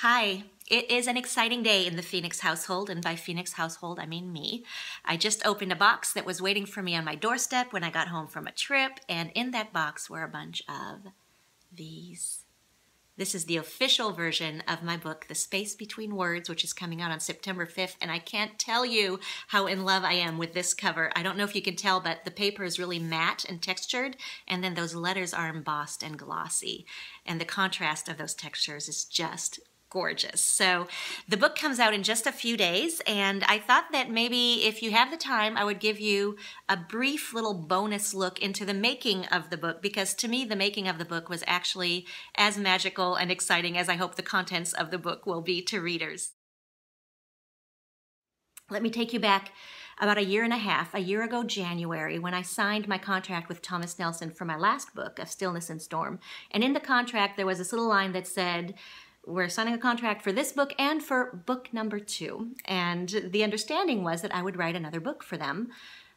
Hi, it is an exciting day in the Phoenix household, and by Phoenix household, I mean me. I just opened a box that was waiting for me on my doorstep when I got home from a trip, and in that box were a bunch of these. This is the official version of my book, The Space Between Words, which is coming out on September 5th, and I can't tell you how in love I am with this cover. I don't know if you can tell, but the paper is really matte and textured, and then those letters are embossed and glossy, and the contrast of those textures is just gorgeous. So the book comes out in just a few days, and I thought that maybe if you have the time, I would give you a brief little bonus look into the making of the book, because to me, the making of the book was actually as magical and exciting as I hope the contents of the book will be to readers. Let me take you back about a year and a half, a year ago January, when I signed my contract with Thomas Nelson for my last book, Of Stillness and Storm. And in the contract, there was this little line that said, we're signing a contract for this book and for book number 2. And the understanding was that I would write another book for them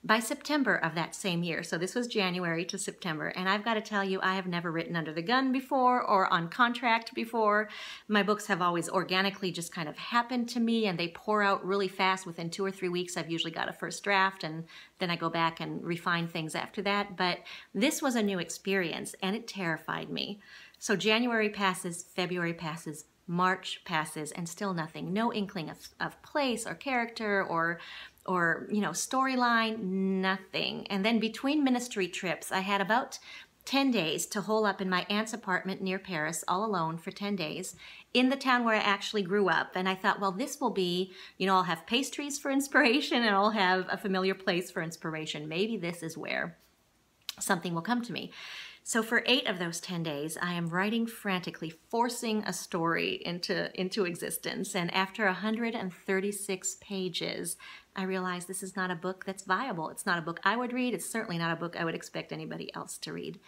by September of that same year. So this was January to September. And I've got to tell you, I have never written under the gun before or on contract before. My books have always organically just kind of happened to me, and they pour out really fast. Within 2 or 3 weeks, I've usually got a first draft, and then I go back and refine things after that. But this was a new experience, and it terrified me. So January passes, February passes, March passes, and still nothing. No inkling of place or character or storyline, nothing. And then between ministry trips, I had about 10 days to hole up in my aunt's apartment near Paris, all alone for 10 days, in the town where I actually grew up. And I thought, well, this will be, I'll have pastries for inspiration, and I'll have a familiar place for inspiration. Maybe this is where something will come to me. So for 8 of those 10 days, I am writing frantically, forcing a story into existence. And after 136 pages, I realized this is not a book that's viable. It's not a book I would read. It's certainly not a book I would expect anybody else to read.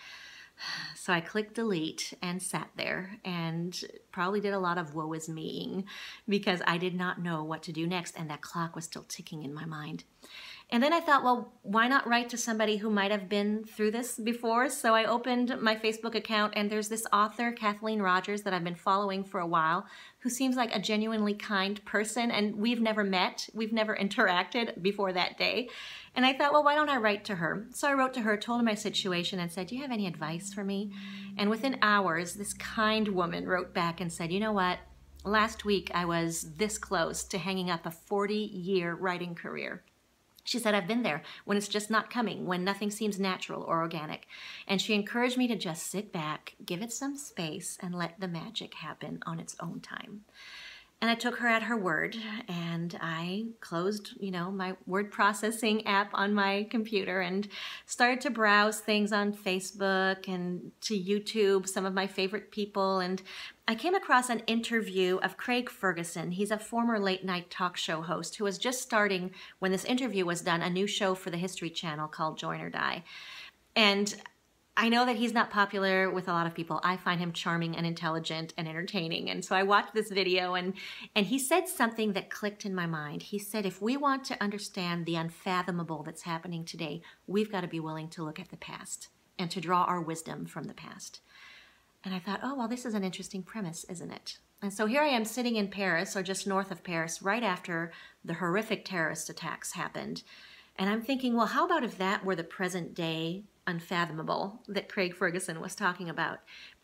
So I clicked delete and sat there and probably did a lot of woe is me-ing because I did not know what to do next, and that clock was still ticking in my mind. And then I thought, well, why not write to somebody who might have been through this before? So I opened my Facebook account, and there's this author, Kathleen Rogers, that I've been following for a while, who seems like a genuinely kind person, and we've never met, we've never interacted before that day. And I thought, well, why don't I write to her? So I wrote to her, told her my situation, and said, do you have any advice for me? And within hours, this kind woman wrote back and said, you know what? Last week, I was this close to hanging up a 40-year writing career. She said, I've been there when it's just not coming, when nothing seems natural or organic. And she encouraged me to just sit back, give it some space, and let the magic happen on its own time. And I took her at her word, and I closed, my word processing app on my computer and started to browse things on Facebook and to YouTube, some of my favorite people. And I came across an interview of Craig Ferguson. He's a former late-night talk show host who was just starting, when this interview was done, a new show for the History Channel called Join or Die. And I know that he's not popular with a lot of people. I find him charming and intelligent and entertaining. And so I watched this video, and he said something that clicked in my mind. He said, if we want to understand the unfathomable that's happening today, we've got to be willing to look at the past and to draw our wisdom from the past. And I thought, oh, well, this is an interesting premise, isn't it? And so here I am sitting in Paris, or just north of Paris, right after the horrific terrorist attacks happened. And I'm thinking, well, how about if that were the present day unfathomable that Craig Ferguson was talking about?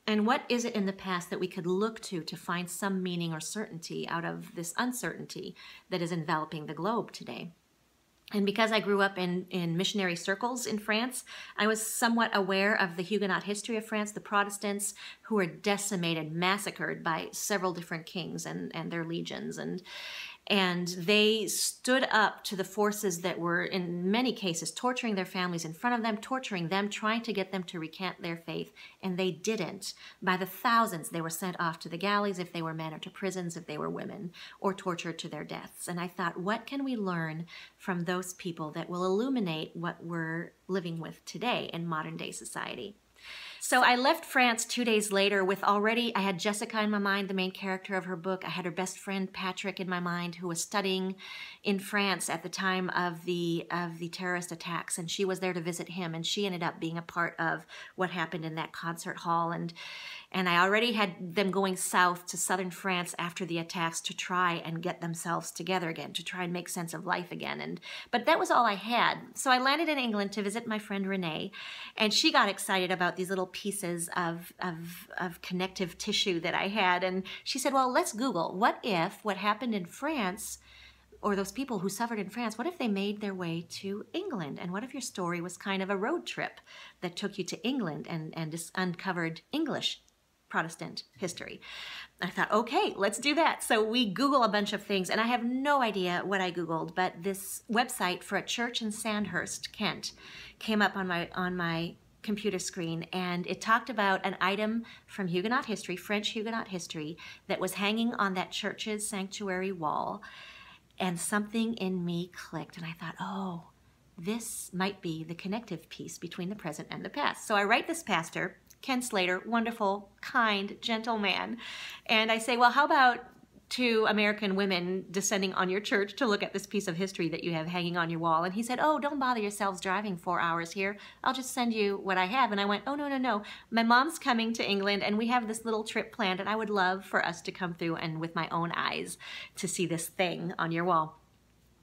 And what is it in the past that we could look to find some meaning or certainty out of this uncertainty that is enveloping the globe today? And because I grew up in missionary circles in France, I was somewhat aware of the Huguenot history of France, the Protestants who were decimated, massacred by several different kings and their legions. And they stood up to the forces that were, in many cases, torturing their families in front of them, torturing them, trying to get them to recant their faith. And they didn't. By the thousands, they were sent off to the galleys if they were men, or to prisons if they were women, or tortured to their deaths. And I thought, what can we learn from those people that will illuminate what we're living with today in modern day society? So I left France 2 days later with already, I had Jessica in my mind, the main character of her book. I had her best friend Patrick in my mind, who was studying in France at the time of the terrorist attacks, and she was there to visit him, and she ended up being a part of what happened in that concert hall. And I already had them going south to southern France after the attacks to try and get themselves together again, to try and make sense of life again. But that was all I had. So I landed in England to visit my friend Renee, and she got excited about these little pieces of connective tissue that I had. And she said, well, let's Google, what if what happened in France, or those people who suffered in France, what if they made their way to England? And what if your story was kind of a road trip that took you to England and just uncovered English Protestant history? I thought, okay, let's do that. So we Google a bunch of things, and I have no idea what I Googled, but this website for a church in Sandhurst, Kent, came up on my computer screen, and it talked about an item from Huguenot history, French Huguenot history, that was hanging on that church's sanctuary wall, and something in me clicked, and I thought, oh, this might be the connective piece between the present and the past. So I write this pastor, Ken Slater, wonderful, kind, gentle man. And I say, well, how about 2 American women descending on your church to look at this piece of history that you have hanging on your wall? And he said, oh, don't bother yourselves driving 4 hours here. I'll just send you what I have. And I went, oh, no. My mom's coming to England, and we have this little trip planned, and I would love for us to come through and with my own eyes to see this thing on your wall.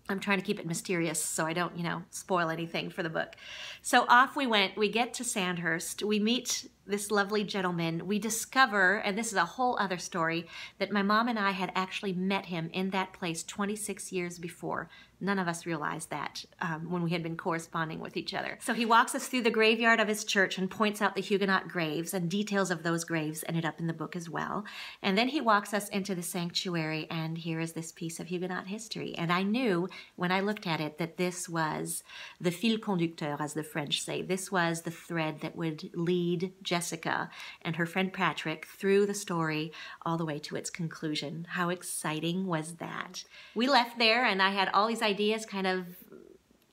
I'm trying to keep it mysterious so I don't, spoil anything for the book. So off we went. We get to Sandhurst. We meet this lovely gentleman. We discover, and this is a whole other story, that my mom and I had actually met him in that place 26 years before. None of us realized that when we had been corresponding with each other. So he walks us through the graveyard of his church and points out the Huguenot graves, and details of those graves ended up in the book as well. And then he walks us into the sanctuary, and here is this piece of Huguenot history. And I knew when I looked at it that this was the fil conducteur, as the French say. This was the thread that would lead Jessica and her friend Patrick through the story all the way to its conclusion. How exciting was that? We left there, and I had all these ideas kind of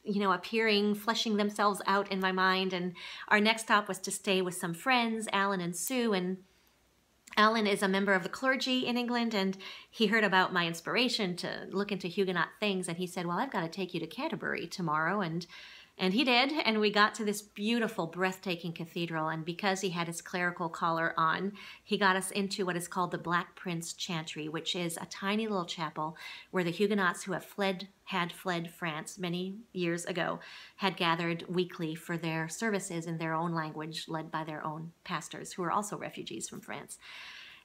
appearing, fleshing themselves out in my mind. And our next stop was to stay with some friends, Alan and Sue. And Alan is a member of the clergy in England, and he heard about my inspiration to look into Huguenot things. And he said, well, I've got to take you to Canterbury tomorrow. And he did, and we got to this beautiful, breathtaking cathedral, and because he had his clerical collar on, he got us into what is called the Black Prince Chantry, which is a tiny little chapel where the Huguenots who had fled France many years ago had gathered weekly for their services in their own language, led by their own pastors, who were also refugees from France.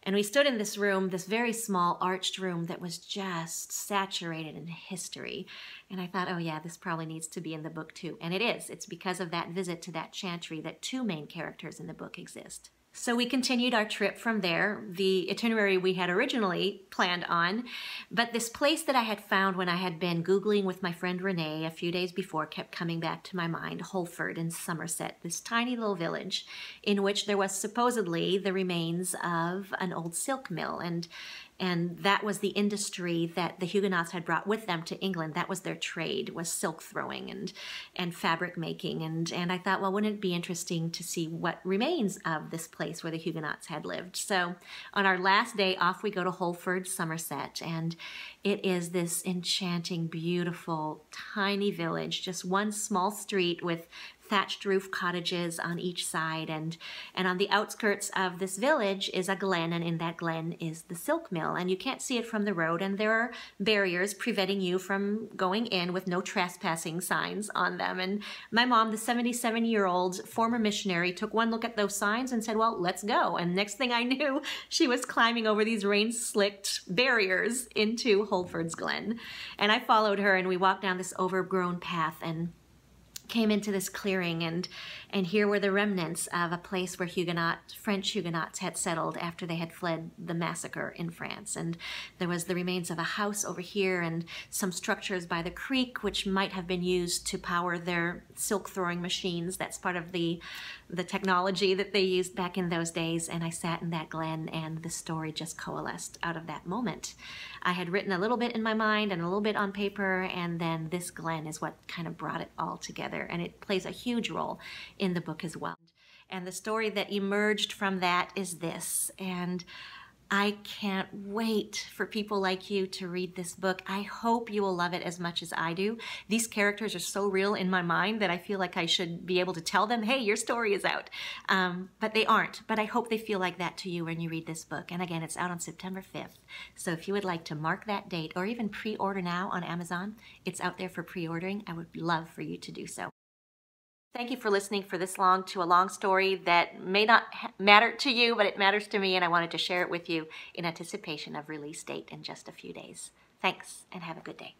And we stood in this room, this very small arched room that was just saturated in history. And I thought, oh yeah, this probably needs to be in the book too. And it is. It's because of that visit to that chantry that 2 main characters in the book exist. So we continued our trip from there, the itinerary we had originally planned on, but this place that I had found when I had been Googling with my friend Renee a few days before kept coming back to my mind, Holford in Somerset, this tiny little village in which there was supposedly the remains of an old silk mill, and that was the industry that the Huguenots had brought with them to England. That was their trade, was silk throwing and fabric making. And I thought, well, wouldn't it be interesting to see what remains of this place where the Huguenots had lived? So on our last day, off we go to Holford, Somerset. And it is this enchanting, beautiful, tiny village, just one small street with thatched roof cottages on each side, and on the outskirts of this village is a glen, and in that glen is the silk mill, and you can't see it from the road, and there are barriers preventing you from going in with no trespassing signs on them. And my mom, the 77-year-old former missionary, took one look at those signs and said, well, let's go. And next thing I knew, she was climbing over these rain-slicked barriers into Holford's Glen. And I followed her, and we walked down this overgrown path and came into this clearing, and here were the remnants of a place where French Huguenots had settled after they had fled the massacre in France. And there was the remains of a house over here and some structures by the creek which might have been used to power their silk throwing machines. That's part of the technology that they used back in those days. And I sat in that glen, and the story just coalesced out of that moment. I had written a little bit in my mind and a little bit on paper, and then this glen is what kind of brought it all together, and it plays a huge role in the book as well. And the story that emerged from that is this. And I can't wait for people like you to read this book. I hope you will love it as much as I do. These characters are so real in my mind that I feel like I should be able to tell them, hey, your story is out. But they aren't. But I hope they feel like that to you when you read this book. And again, it's out on September 5th. So if you would like to mark that date or even pre-order now on Amazon, it's out there for pre-ordering. I would love for you to do so. Thank you for listening for this long to a long story that may not matter to you, but it matters to me, and I wanted to share it with you in anticipation of release date in just a few days. Thanks, and have a good day.